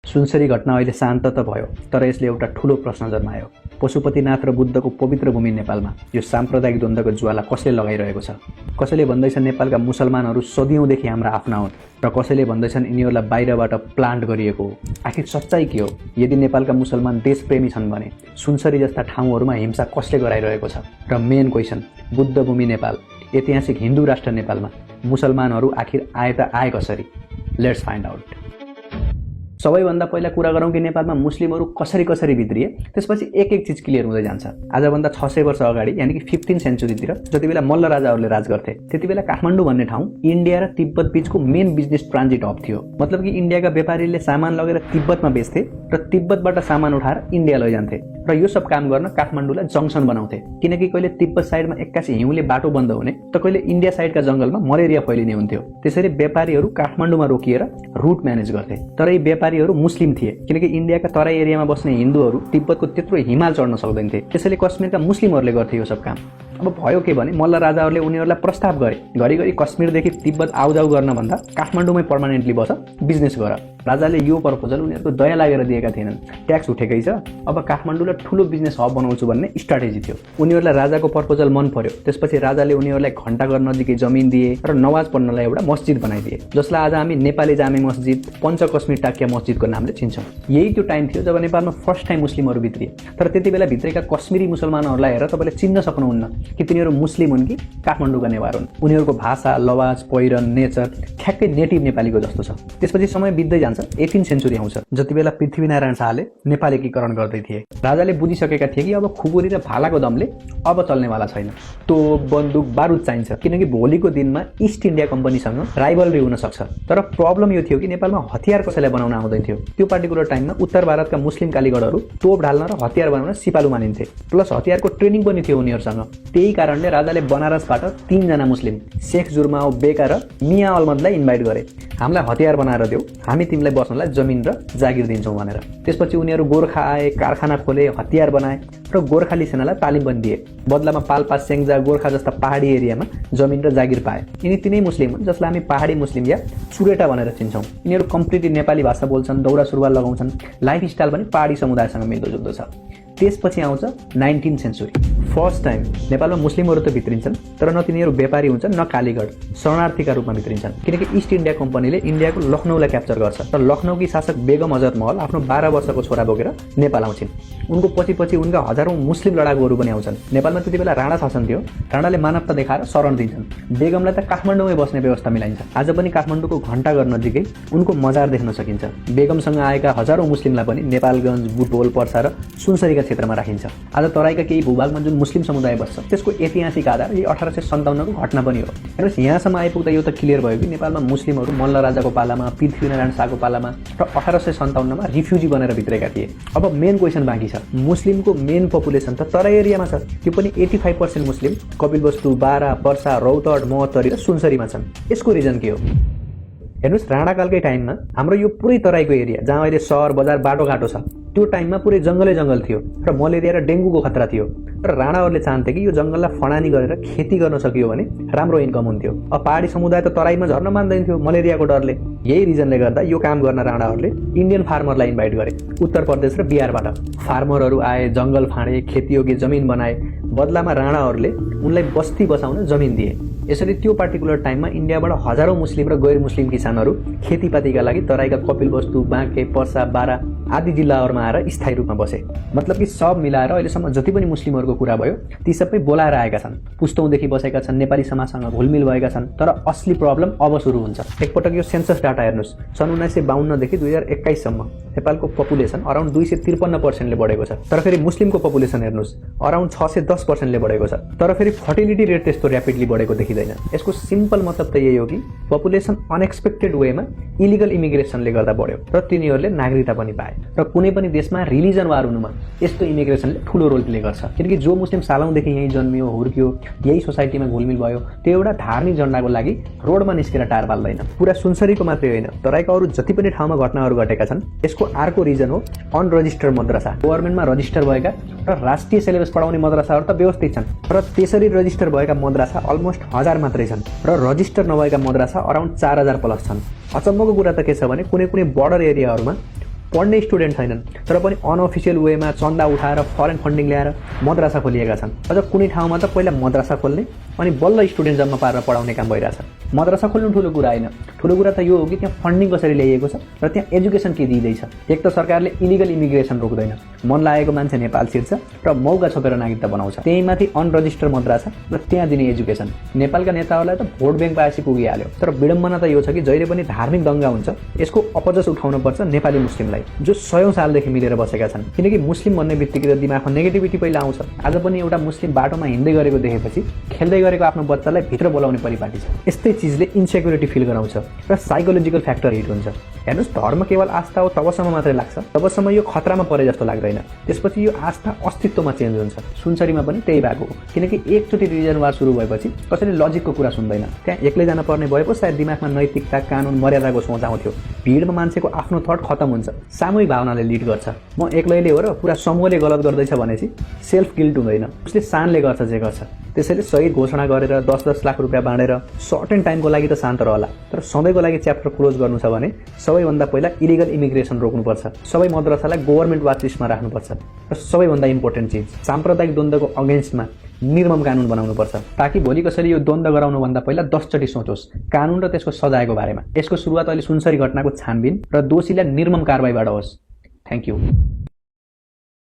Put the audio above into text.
सुनसरी घटना अहिले शान्त त भयो, तर यसले एउटा ठूलो प्रश्न जन्मायो। पशुपतिनाथ र बुद्धको पवित्र भूमि नेपालमा यो साम्प्रदायिक द्वन्द्वको ज्वाला कसले लगाइरहेको छ? कसैले भन्दैछन् नेपालका मुसलमानहरू सदियौँदेखि हाम्रा आफ्ना हुन् र कसैले भन्दैछन् यिनीहरूलाई बाहिरबाट प्लान्ट गरिएको हो। आखिर सच्चाइ के हो? यदि नेपालका मुसलमान देशप्रेमी छन् भने सुनसरी जस्ता ठाउँहरूमा हिंसा कसले गराइरहेको छ? र मेन क्वेसन, बुद्ध भूमि नेपाल, ऐतिहासिक हिन्दू राष्ट्र नेपालमा मुसलमानहरू आखिर आए त आए कसरी? Let's find out. सबैभन्दा पहिला कुरा गरौँ कि नेपालमा मुस्लिमहरू कसरी भित्रिए, त्यसपछि एक एक चीज क्लियर हुँदै जान्छ। आजभन्दा 600 वर्ष अगाडि यानि कि 15 सेन्चुरीतिर जति बेला मल्ल राजाहरूले राज गर्थे, त्यति बेला काठमाडौँ भन्ने ठाउँ इन्डिया र तिब्बत बीचको मेन बिजनेस ट्रान्जिट हब थियो। मतलब कि इन्डियाका व्यापारीले सामान लगेर तिब्बतमा बेच्थे र तिब्बतबाट सामान उठाएर इन्डिया लैजान्थे र यो सब काम गर्न काठमाडौँलाई जङ्सन बनाउँथे। किनकि कहिले तिब्बत साइडमा एक्कासी हिउँले बाटो बन्द हुने त कहिले इन्डिया साइडका जंगलमा मलेरिया फैलिने हुन्थ्यो। त्यसरी व्यापारीहरू काठमाडौँमा रोकिएर रुट म्यानेज गर्थे। तर यी व्यापारीहरू मुस्लिम थिए, किनकि इन्डियाका तराई एरियामा बस्ने हिन्दूहरू तिब्बतको त्यत्रो हिमाल चढ्न सक्दैनथे। त्यसैले कश्मीरका मुस्लिमहरूले गर्थे यो सब काम। अब भयो के भने मल्ल राजाहरूले उनीहरूलाई प्रस्ताव गरे, घरिघरि कश्मीरदेखि तिब्बत आउजाउ गर्न भन्दा काठमाडौँमै पर्मानेन्टली बस, बिजनेस गर। राजाले यो प्रपोजल उनीहरूको दया लागेर दिएका थिएनन्। ट्याक्स उठेकै छ, अब काठमाडौँलाई ठूलो बिजनेस हब बनाउँछु भन्ने स्ट्राटेजी थियो। उनीहरूलाई राजाको प्रपोजल मन पर्यो। त्यसपछि राजाले उनीहरूलाई घण्टाघर नजिकै जमिन दिए र नमाज पढ्नलाई एउटा मस्जिद बनाइदिए, जसलाई आज हामी नेपाली जामे मस्जिद, पञ्च कश्मीर टाकिया मस्जिदको नामले चिन्छौँ। यही त्यो टाइम थियो जब नेपालमा फर्स्ट टाइम मुस्लिमहरू भित्रिए। तर त्यति बेला भित्रेका कश्मीरी मुसलमानहरूलाई हेरेर तपाईँले चिन्न सक्नुहुन्न कि तिनीहरू मुस्लिम हुन् कि काठमाडौँका नेवार हुन्। उनीहरूको भाषा, लवाज, पहिरन, नेचर ठ्याक्कै नेटिभ नेपालीको जस्तो छ। त्यसपछि समय बित्दै जान्छ, 18 सेन्चुरी आउँछ, जति बेला पृथ्वीनारायण शाहले नेपाल एकीकरण गर्दै थिए। राजाले बुझिसकेका थिए कि अब खुकुरी र भालाको दमले अब चल्नेवाला छैन। तोप, बन्दुक, बारुद चाहिन्छ, किनकि भोलिको दिनमा इस्ट इन्डिया कम्पनीसँग राइभलरी हुन सक्छ। तर प्रब्लम यो थियो कि नेपालमा हतियार कसैलाई बनाउन आउँदैन थियो। त्यो पार्टिकुलर टाइममा उत्तर भारतका मुस्लिम कालीगढहरू तोप ढाल्न र हतियार बनाउन सिपालु मानिन्थे। प्लस हतियारको ट्रेनिङ पनि थियो उनीहरूसँग। त्यही कारणले राजाले बनारसबाट 3 जना मुस्लिम, शेख जुर्माओ बेका र मिया अहमदलाई इन्भाइट गरे। हामीलाई हतियार बनाएर देऊ, हामी तिमीलाई बस्नलाई जमिन र जागिर दिन्छौँ भनेर। त्यसपछि उनीहरू गोर्खा आए, कारखाना खोले, हतियार बनाए र गोर्खाली सेनालाई तालिम पनि दिए। बदलामा पाल्पा, सेङ्जा, गोर्खा जस्ता पहाडी एरियामा जमिन र जागिर पाए। यिनी तिनै मुस्लिम हुन् जसलाई हामी पहाडी मुस्लिम या चुरेटा भनेर चिन्छौँ। यिनीहरू कम्प्लिटली नेपाली भाषा बोल्छन्, दौरा सुरुवाल लगाउँछन्, लाइफ स्टाइल पनि पहाडी समुदायसँग मिल्दोजुल्दो छ। त्यसपछि आउँछ 19 सेन्चुरी। फर्स्ट टाइम नेपालमा मुस्लिमहरू त भित्रिन्छन्, तर न तिनीहरू व्यापारी हुन्छन् न कालीगढ, शरणार्थीका रूपमा भित्रिन्छन्। किनकि इस्ट इन्डिया कम्पनीले इन्डियाको लखनऊलाई क्याप्चर गर्छ। तर लखनऊकी शासक बेगम हजरत महल आफ्नो 12 वर्षको छोरा बोकेर नेपाल आउँछिन्। उनको पछि उनका हजारौं मुस्लिम लडाकुहरू पनि आउँछन्। नेपालमा त्यति बेला राणा शासन थियो। राणाले मानवता देखाएर शरण दिन्छन्। बेगमलाई त काठमाडौँमै बस्ने व्यवस्था मिलाइन्छ। आज पनि काठमाडौँको घण्टाघर नजिकै उनको मजार देख्न सकिन्छ। बेगमसँग आएका हजारौं मुस्लिमलाई पनि नेपालगञ्ज, बुटवल, पर्सा र सुनसरीका क्षेत्रमा राखिन्छ। आज तराईका केही भूभागमा जुन मुस्लिम समुदाय बस्छ, त्यसको ऐतिहासिक आधार यो 1857 को घटना पनि हो। हेर्नुहोस्, यहाँसम्म आइपुग्दा यो त क्लियर भयो कि नेपालमा मुस्लिमहरू मल्ल राजाको पालामा, पृथ्वीनारायण शाहको पालामा र 1857 मा रिफ्युजी बनेर भित्रेका थिए। अब मेन क्वेसन बाँकी छ, मुस्लिमको मेन पपुलेसन त तराई एरियामा छ, त्यो पनि 85% मुस्लिम कपिलवस्तु, बारा, पर्सा, रौतहट, महोत्तरी र सुनसरीमा छन्। यसको रिजन के हो? हेर्नुहोस्, राणाकालकै टाइममा हाम्रो यो पुरै तराईको एरिया जहाँ अहिले सहर, बजार, बाटोघाटो छ, त्यो टाइममा पुरै जङ्गल थियो र मलेरिया र डेङ्गुको खतरा थियो। र राणाहरूले चाहन्थे कि यो जङ्गललाई फडानी गरेर खेती गर्न सकियो भने राम्रो इन्कम हुन्थ्यो। अब पहाडी समुदाय त तराईमा झर्न मान्दैन थियो मलेरियाको डरले। यही रिजनले गर्दा यो काम गर्न राणाहरूले इन्डियन फार्मरलाई इन्भाइट गरे, उत्तर प्रदेश र बिहारबाट। फार्मरहरू आए, जङ्गल फाँडे, खेतीयोग्य जमिन बनाए। बदलामा राणाहरूले उनलाई बस्ती बसाउन जमिन दिए। यसरी त्यो पार्टिकुलर टाइममा इन्डियाबाट हजारौं मुस्लिम र गैर मुस्लिम किसानहरू खेतीपातीका लागि तराईका कपिलवस्तु, बाँके, पर्सा, बारा आदि जिल्लाहरूमा आएर स्थायी रूपमा बसे। मतलब कि सब मिलाएर अहिलेसम्म जति पनि मुस्लिमहरूको कुरा भयो ती सबै बोलाएर आएका छन्। पुस्तौँदेखि बसेका छन्, नेपाली समाजसँग घुलमिल भएका छन्। तर असली प्रब्लम अब सुरु हुन्छ। एकपटक यो सेन्सस डाटा हेर्नुहोस्, सन् 1952 देखि 2021 सम्म नेपालको पपुलेसन अराउन्ड 253% ले बढेको छ। तर फेरि मुस्लिमको पपुलेसन हेर्नुहोस्, अराउन्ड 610% ले बढेको छ। तर फेरि फर्टिलिटी रेट त्यस्तो र्यापिडली बढेको देखिँदैन। यसको सिम्पल मतलब त यही हो कि पपुलेसन अनएक्सपेक्टेड वेमा इलिगल इमिग्रेसनले गर्दा बढ्यो र तिनीहरूले नागरिकता पनि पाए। र कुनै पनि देशमा रिलिजन वार हुनुमा यस्तो इमिग्रेसनले ठूलो रोल प्ले गर्छ। किनकि जो मुस्लिम सालौंदेखि यही जन्मियो, हुर्कियो, यही सोसाइटीमा घुलमिल भयो, त्यो एउटा धार्मिक झण्डाको लागि रोडमा निस्केर टार बाल्दैन। पुरा सुनसरीको मात्रै होइन, तराईका अरू जति पनि ठाउँमा घटनाहरू घटेका छन् यसको अर्को रिजन हो अनरजिस्टर्ड मद्रसा। गभर्नमेन्टमा रजिस्टर भएका र राष्ट्रिय सिलेबस पढाउने मद्रसाहरू त व्यवस्थित छन्, र त्यसरी रजिस्टर भएका मद्रसा अलमोस्ट 1000 मात्रै छन् र रजिस्टर नभएका मद्रसा अराउन्ड 4000 प्लस छन्। अचम्मको कुरा त के छ भने कुनै कुनै बर्डर एरियाहरूमा पढ्ने स्टुडेन्ट छैनन् तर पनि अनअफिसियल वेमा चन्दा उठाएर फरेन फन्डिङ ल्याएर मद्रासा खोलिएका छन्। अझ कुनै ठाउँमा त पहिला मद्रासा खोल्ने अनि बल्ल स्टुडेन्ट जम्मा पारेर पढाउने काम भइरहेछ। मद्रासा खोल्नु ठुलो कुरा होइन, ठुलो कुरा त यो हो कि त्यहाँ फन्डिङ कसरी ल्याइएको छ र त्यहाँ एजुकेसन के दिँदैछ। एक त सरकारले इलिगल इमिग्रेसन रोक्दैन, मन लागेको मान्छे नेपाल छिर्छ र मौका छोपेर नागरिकता बनाउँछ। त्यही माथि अनरजिस्टर मद्रासा र त्यहाँ दिने एजुकेसन। नेपालका नेताहरूलाई त भोट ब्याङ्क पाएपछि पुगिहाल्यो। तर विडम्बना त यो छ कि जहिले पनि धार्मिक दङ्गा हुन्छ यसको अपजस उठाउनुपर्छ नेपाली मुस्लिमलाई, जो 100औं सालदेखि मिलेर बसेका छन्। किनकि मुस्लिम भन्ने बित्तिकै त दिमागमा नेगेटिभिटी पहिला आउँछ। आज पनि एउटा मुस्लिम बाटोमा हिँड्दै गरेको देखेपछि खेल्दै गरेको आफ्नो बच्चालाई भित्र बोलाउने परिपाटी छ। यस्तै चिजले इन्सेक्युरिटी फिल गराउँछ र साइकोलोजिकल फ्याक्टर हिट हुन्छ। हेर्नुहोस्, धर्म केवल आस्था हो तबसम्म मात्रै लाग्छ तबसम्म यो खतरामा परे जस्तो लाग्दैन। त्यसपछि यो आस्था अस्तित्वमा चेन्ज हुन्छ। सुनसरीमा पनि त्यही भएको हो। किनकि एकचोटि रिलिजन वार सुरु भएपछि कसैले लजिकको कुरा सुन्दैन। त्यहाँ एक्लै जान पर्ने भए पो सायद दिमागमा नैतिकता, कानुन, मर्यादाको सोच आउँथ्यो। भिडमा मान्छेको आफ्नो थट खतम हुन्छ, सामूहिक भावनाले लिड गर्छ। म एक्लैले हो र पुरा समूहले गलत गर्दैछ भनेपछि सेल्फ गिल्ट हुँदैन, उसले शानले गर्छ जे गर्छ। त्यसैले सही घोषणा गरेर 10-10 लाख रुपियाँ बाँडेर सर्टेन टाइमको लागि त शान्त रहला, तर सधैँको लागि च्याप्टर क्लोज गर्नु छ भने सबैभन्दा पहिला इलिगल इमिग्रेसन रोक्नुपर्छ, सबै मद्रसालाई गभर्नमेन्ट वाच लिस्टमा राख्नुपर्छ र सबैभन्दा इम्पोर्टेन्ट चिज साम्प्रदायिक द्वन्द्वको अगेन्स्टमा निर्मम कानुन बनाउनुपर्छ, ताकि भोलि कसैले यो द्वन्द्व गराउनुभन्दा पहिला 10 चोटि सोचोस् कानुन र त्यसको सजायको बारेमा। यसको सुरुवात अहिले सुनसरी घटनाको छानबिन र दोषीलाई निर्मम कारबाहीबाट होस्। Thank you.